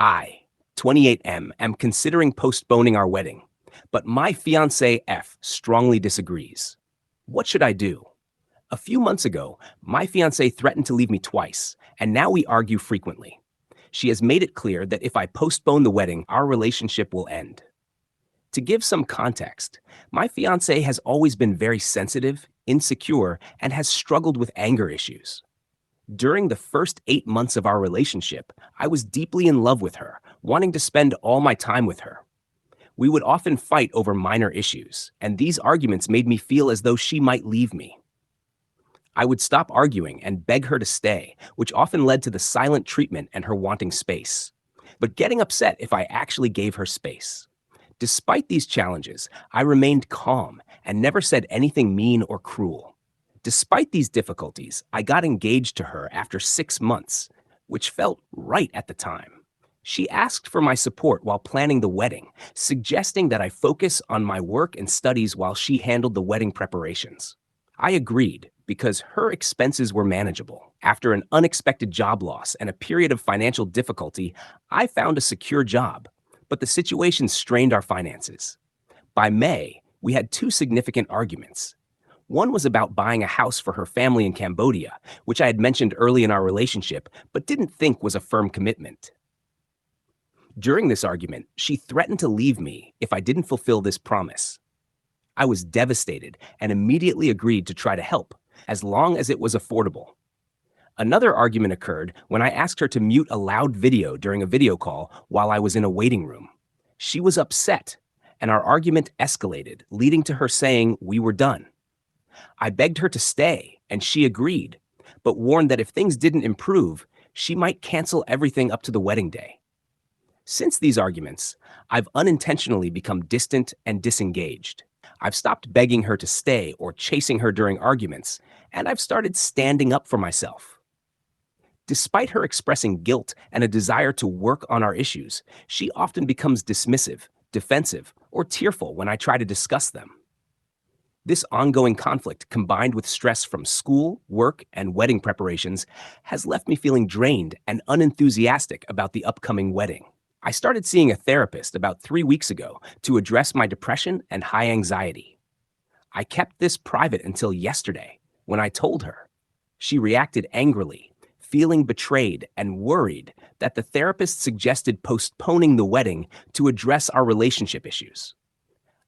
I, 28M, am considering postponing our wedding, but my fiancee F strongly disagrees. What should I do? A few months ago, my fiancee threatened to leave me twice, and now we argue frequently. She has made it clear that if I postpone the wedding, our relationship will end. To give some context, my fiancé has always been very sensitive, insecure, and has struggled with anger issues. During the first 8 months of our relationship, I was deeply in love with her, wanting to spend all my time with her. We would often fight over minor issues, and these arguments made me feel as though she might leave me. I would stop arguing and beg her to stay, which often led to the silent treatment and her wanting space, but getting upset if I actually gave her space. Despite these challenges, I remained calm and never said anything mean or cruel. Despite these difficulties, I got engaged to her after 6 months, which felt right at the time. She asked for my support while planning the wedding, suggesting that I focus on my work and studies while she handled the wedding preparations. I agreed because her expenses were manageable. After an unexpected job loss and a period of financial difficulty, I found a secure job, but the situation strained our finances. By May, we had two significant arguments. One was about buying a house for her family in Cambodia, which I had mentioned early in our relationship, but didn't think was a firm commitment. During this argument, she threatened to leave me if I didn't fulfill this promise. I was devastated and immediately agreed to try to help, as long as it was affordable. Another argument occurred when I asked her to mute a loud video during a video call while I was in a waiting room. She was upset, and our argument escalated, leading to her saying we were done. I begged her to stay, and she agreed, but warned that if things didn't improve, she might cancel everything up to the wedding day. Since these arguments, I've unintentionally become distant and disengaged. I've stopped begging her to stay or chasing her during arguments, and I've started standing up for myself. Despite her expressing guilt and a desire to work on our issues, she often becomes dismissive, defensive, or tearful when I try to discuss them. This ongoing conflict, combined with stress from school, work, and wedding preparations, has left me feeling drained and unenthusiastic about the upcoming wedding. I started seeing a therapist about 3 weeks ago to address my depression and high anxiety. I kept this private until yesterday, when I told her. She reacted angrily, feeling betrayed and worried that the therapist suggested postponing the wedding to address our relationship issues.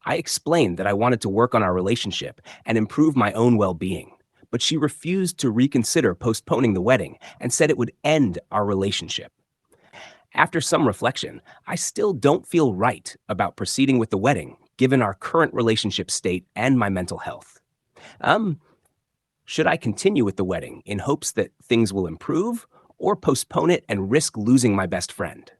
I explained that I wanted to work on our relationship and improve my own well-being, but she refused to reconsider postponing the wedding and said it would end our relationship. After some reflection, I still don't feel right about proceeding with the wedding, given our current relationship state and my mental health. Should I continue with the wedding in hopes that things will improve, or postpone it and risk losing my best friend?